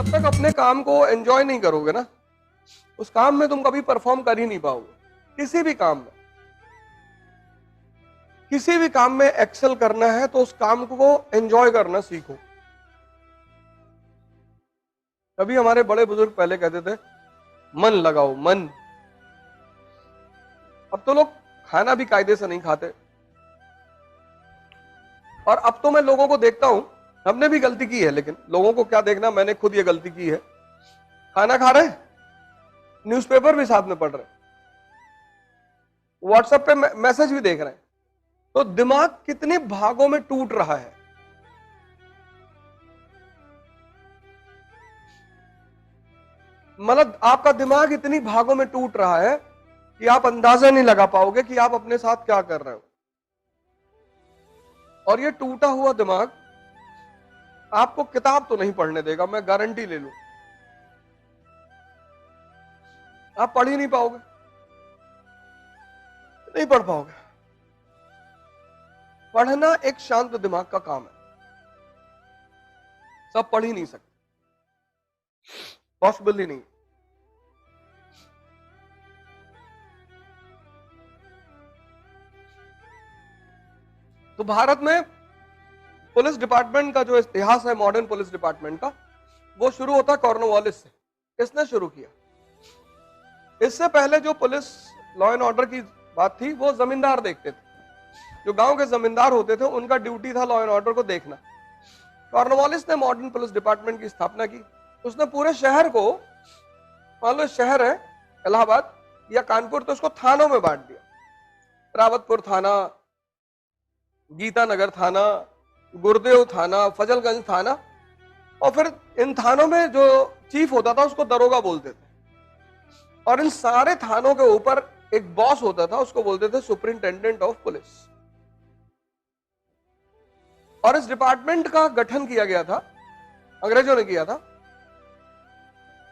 जब तक अपने काम को एंजॉय नहीं करोगे ना, उस काम में तुम कभी परफॉर्म कर ही नहीं पाओगे। किसी भी काम में, किसी भी काम में एक्सेल करना है तो उस काम को एंजॉय करना सीखो। कभी हमारे बड़े बुजुर्ग पहले कहते थे मन लगाओ, मन। अब तो लोग खाना भी कायदे से नहीं खाते। और अब तो मैं लोगों को देखता हूं, हमने भी गलती की है, लेकिन लोगों को क्या देखना, मैंने खुद ये गलती की है। खाना खा रहे, न्यूज़पेपर भी साथ में पढ़ रहे, व्हाट्सएप पे मैसेज भी देख रहे हैं, तो दिमाग कितने भागों में टूट रहा है। मतलब आपका दिमाग इतनी भागों में टूट रहा है कि आप अंदाजा नहीं लगा पाओगे कि आप अपने साथ क्या कर रहे हो। और ये टूटा हुआ दिमाग आपको किताब तो नहीं पढ़ने देगा, मैं गारंटी ले लूं। आप पढ़ ही नहीं पाओगे, नहीं पढ़ पाओगे। पढ़ना एक शांत दिमाग का काम है, सब पढ़ ही नहीं सकते, पॉसिबल ही नहीं। तो भारत में पुलिस डिपार्टमेंट का जो इतिहास है, मॉडर्न पुलिस डिपार्टमेंट का, वो शुरू होता है कॉर्नवालिस से। किसने शुरू किया? इससे पहले जो पुलिस लॉ एंड ऑर्डर की बात थी, वो जमींदार देखते थे। जो गांव के जमींदार होते थे, उनका ड्यूटी था लॉ एंड ऑर्डर को देखना। कॉर्नवालिस ने मॉडर्न पुलिस डिपार्टमेंट की स्थापना की। उसने पूरे शहर को, मान लो शहर है इलाहाबाद या कानपुर, तो उसको थानों में बांट दिया। रावतपुर थाना, गीतानगर थाना, गुरुदेव थाना, फजलगंज थाना। और फिर इन थानों में जो चीफ होता था उसको दरोगा बोलते थे। और इन सारे थानों के ऊपर एक बॉस होता था, उसको बोलते थे सुपरिंटेंडेंट ऑफ पुलिस। और इस डिपार्टमेंट का गठन किया गया था, अंग्रेजों ने किया था,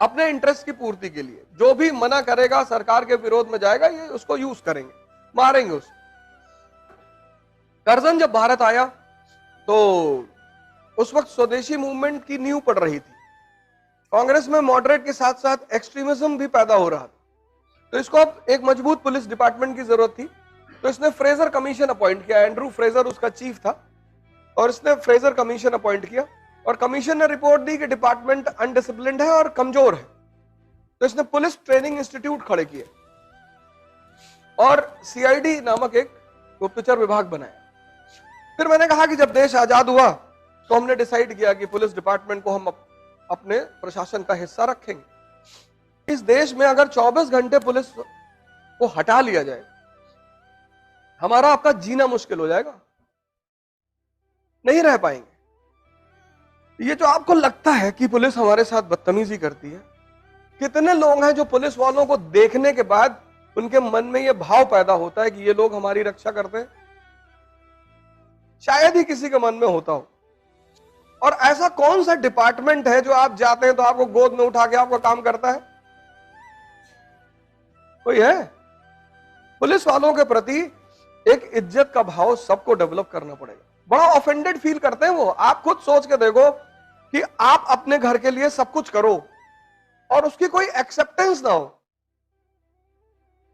अपने इंटरेस्ट की पूर्ति के लिए। जो भी मना करेगा, सरकार के विरोध में जाएगा, ये उसको यूज करेंगे, मारेंगे उसको। कर्जन जब भारत आया तो उस वक्त स्वदेशी मूवमेंट की नींव पड़ रही थी। कांग्रेस में मॉडरेट के साथ साथ एक्सट्रीमिज्म भी पैदा हो रहा था। तो इसको अब एक मजबूत पुलिस डिपार्टमेंट की जरूरत थी। तो इसने फ्रेजर कमीशन अपॉइंट किया। एंड्रू फ्रेजर उसका चीफ था, और इसने फ्रेजर कमीशन अपॉइंट किया। और कमीशन ने रिपोर्ट दी कि डिपार्टमेंट अनडिसिप्लिन्ड है और कमजोर है। तो इसने पुलिस ट्रेनिंग इंस्टीट्यूट खड़े किए और सीआईडी नामक एक गुप्तचर विभाग बनाया। फिर मैंने कहा कि जब देश आजाद हुआ तो हमने डिसाइड किया कि पुलिस डिपार्टमेंट को हम अपने प्रशासन का हिस्सा रखेंगे। इस देश में अगर 24 घंटे पुलिस को हटा लिया जाए, हमारा आपका जीना मुश्किल हो जाएगा, नहीं रह पाएंगे। ये जो आपको लगता है कि पुलिस हमारे साथ बदतमीजी करती है, कितने लोग हैं जो पुलिस वालों को देखने के बाद उनके मन में यह भाव पैदा होता है कि ये लोग हमारी रक्षा करते हैं? शायद ही किसी के मन में होता हो। और ऐसा कौन सा डिपार्टमेंट है जो आप जाते हैं तो आपको गोद में उठा के आपका काम करता है? कोई है? पुलिस वालों के प्रति एक इज्जत का भाव सबको डेवलप करना पड़ेगा। बड़ा ऑफेंडेड फील करते हैं वो। आप खुद सोच के देखो कि आप अपने घर के लिए सब कुछ करो और उसकी कोई एक्सेप्टेंस ना हो।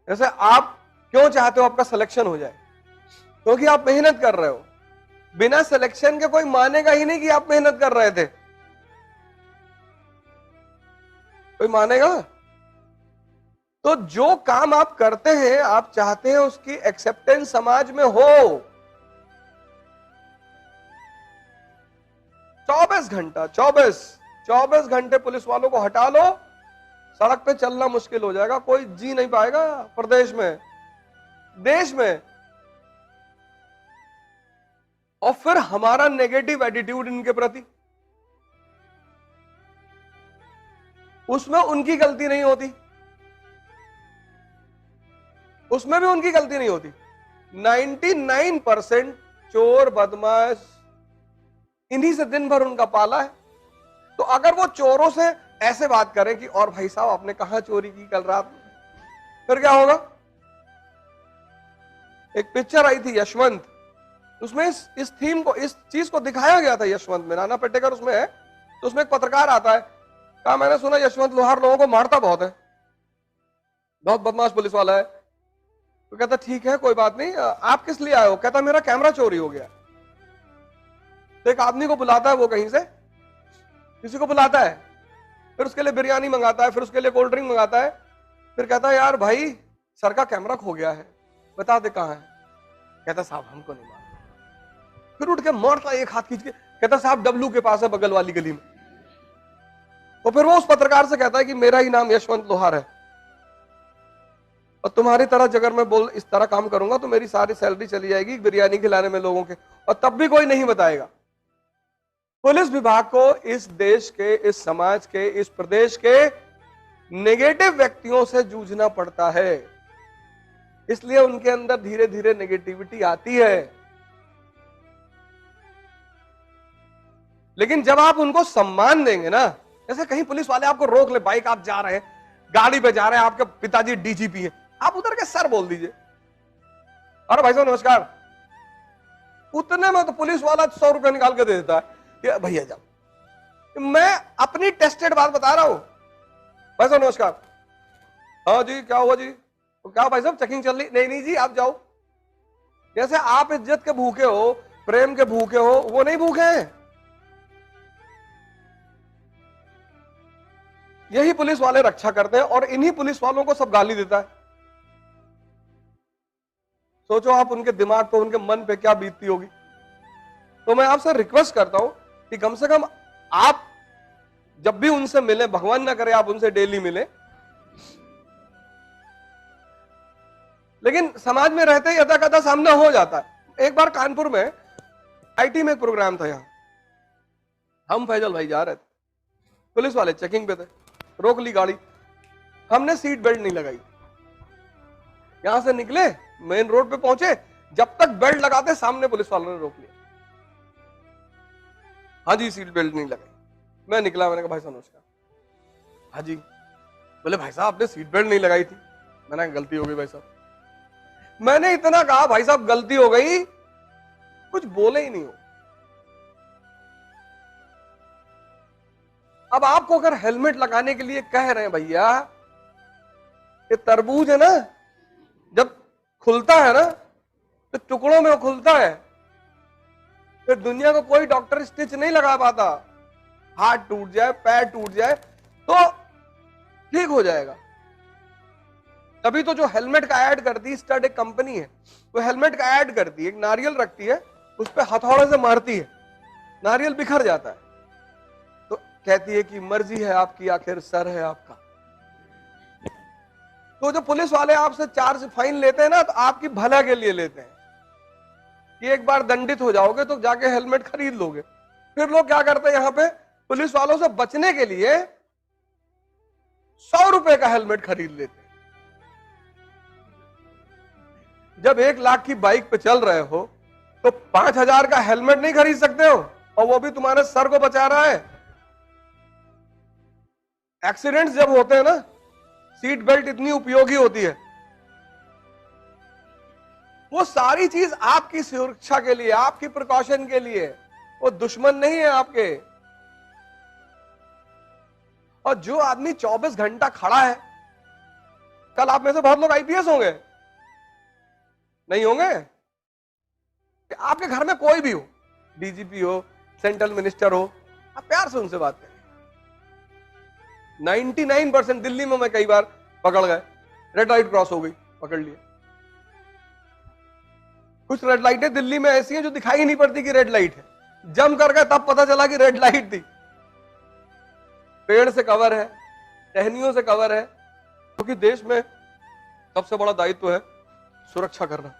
जैसे आप क्यों चाहते हो आपका सिलेक्शन हो जाए? क्योंकि आप मेहनत कर रहे हो। बिना सिलेक्शन के कोई मानेगा ही नहीं कि आप मेहनत कर रहे थे। कोई मानेगा? तो जो काम आप करते हैं, आप चाहते हैं उसकी एक्सेप्टेंस समाज में हो। 24 घंटे पुलिस वालों को हटा लो, सड़क पे चलना मुश्किल हो जाएगा। कोई जी नहीं पाएगा प्रदेश में, देश में। और फिर हमारा नेगेटिव एटीट्यूड इनके प्रति, उसमें उनकी गलती नहीं होती, उसमें भी उनकी गलती नहीं होती। 99% चोर बदमाश इन्हीं से दिन भर उनका पाला है। तो अगर वो चोरों से ऐसे बात करें कि और भाई साहब आपने कहां चोरी की कल रात में, फिर क्या होगा? एक पिक्चर आई थी यशवंत, उसमें इस थीम को, इस चीज को दिखाया गया था। यशवंत में नाना पाटेकर उसमें है। तो उसमें एक पत्रकार आता है कहा मैंने सुना यशवंत लोहार लोगों को मारता बहुत है, बहुत बदमाश पुलिस वाला है। तो कहता ठीक है कोई बात नहीं, आप किस लिए आए हो? कहता मेरा कैमरा चोरी हो गया। तो एक आदमी को बुलाता है, वो कहीं से किसी को बुलाता है, फिर उसके लिए बिरयानी मंगाता है, फिर उसके लिए कोल्ड ड्रिंक मंगाता है, फिर कहता है यार भाई सर का कैमरा खो गया है, बता दे कहां है। कहता साहब हमको नहीं मालूम। फिर उठ के मारता एक हाथ खींच के, कहता साहब डब्लू के पास है बगल वाली गली में। तो फिर वो उस पत्रकार से कहता है कि मेरा ही नाम यशवंत लोहार है, और तुम्हारी तरह अगर मैं बोल इस तरह काम करूंगा तो मेरी सारी सैलरी चली जाएगी बिरयानी खिलाने में लोगों के, और तब भी कोई नहीं बताएगा। पुलिस विभाग को इस देश के, इस समाज के, इस प्रदेश के नेगेटिव व्यक्तियों से जूझना पड़ता है, इसलिए उनके अंदर धीरे धीरे नेगेटिविटी आती है। लेकिन जब आप उनको सम्मान देंगे ना, जैसे कहीं पुलिस वाले आपको रोक ले, बाइक आप जा रहे हैं, गाड़ी पे जा रहे हैं, आपके पिताजी डीजीपी हैं, आप उधर के सर बोल दीजिए, अरे भाई साहब नमस्कार, उतने में तो पुलिस वाला 100 रुपया निकाल के दे देता है कि भैया जाओ। मैं अपनी टेस्टेड बात बता रहा हूं। भाई साहब नमस्कार, हाँ जी क्या हुआ जी? तो क्या भाई साहब चेकिंग चल रही? नहीं नहीं जी आप जाओ। जैसे आप इज्जत के भूखे हो, प्रेम के भूखे हो, वो नहीं भूखे हैं। यही पुलिस वाले रक्षा करते हैं, और इन्हीं पुलिस वालों को सब गाली देता है। सोचो आप उनके दिमाग पे, उनके मन पे क्या बीतती होगी। तो मैं आपसे रिक्वेस्ट करता हूं कि कम से कम आप जब भी उनसे मिले, भगवान ना करे आप उनसे डेली मिले, लेकिन समाज में रहते ही यथा कथा सामना हो जाता है। एक बार कानपुर में आईटी में एक प्रोग्राम था, यहां हम फैजल भाई जा रहे थे, पुलिस वाले चेकिंग पे थे, रोक ली गाड़ी, हमने सीट बेल्ट नहीं लगाई। यहां से निकले, मेन रोड पे पहुंचे, जब तक बेल्ट लगाते सामने पुलिस वालों ने रोक लिया। हाँ जी सीट बेल्ट नहीं लगाई। मैं निकला, मैंने कहा भाई साहब नमस्कार। हाँ जी। बोले भाई साहब आपने सीट बेल्ट नहीं लगाई थी। मैंने कहा गलती हो गई भाई साहब। मैंने इतना कहा भाई साहब गलती हो गई, कुछ बोले ही नहीं हो। अब आपको अगर हेलमेट लगाने के लिए कह रहे हैं भैया, ये तरबूज है ना, जब खुलता है ना तो टुकड़ों में खुलता है, फिर दुनिया को कोई डॉक्टर स्टिच नहीं लगा पाता। हाथ टूट जाए, पैर टूट जाए तो ठीक हो जाएगा। तभी तो जो हेलमेट का ऐड करती है, स्टड एक कंपनी है, वो हेलमेट का ऐड करती है, एक नारियल रखती है, उस पर हथौड़े से मारती है, नारियल बिखर जाता है, तो कहती है कि मर्जी है आपकी, आखिर सर है आपका। तो जो पुलिस वाले आपसे चार्ज फाइन लेते हैं ना, तो आपकी भला के लिए लेते हैं कि एक बार दंडित हो जाओगे तो जाके हेलमेट खरीद लोगे। फिर लोग क्या करते हैं, यहां पे पुलिस वालों से बचने के लिए 100 रुपए का हेलमेट खरीद लेते हैं। जब 1 लाख की बाइक पे चल रहे हो तो 5000 का हेलमेट नहीं खरीद सकते हो, और वो भी तुम्हारे सर को बचा रहा है। एक्सीडेंट्स जब होते हैं ना, सीट बेल्ट इतनी उपयोगी होती है, वो सारी चीज आपकी सुरक्षा के लिए, आपकी प्रिकॉशन के लिए, वो दुश्मन नहीं है आपके। और जो आदमी 24 घंटा खड़ा है, कल आप में से बहुत लोग आईपीएस होंगे, नहीं होंगे? आपके घर में कोई भी हो, डीजीपी हो, सेंट्रल मिनिस्टर हो, आप प्यार से उनसे बात करें। 99% दिल्ली में मैं कई बार पकड़ गए, रेड लाइट क्रॉस हो गई, पकड़ लिया। कुछ रेड लाइटें दिल्ली में ऐसी हैं जो दिखाई नहीं पड़ती कि रेड लाइट है, जम कर गए तब पता चला कि रेड लाइट थी। पेड़ से कवर है, टहनियों से कवर है, क्योंकि देश में सबसे बड़ा दायित्व है सुरक्षा करना।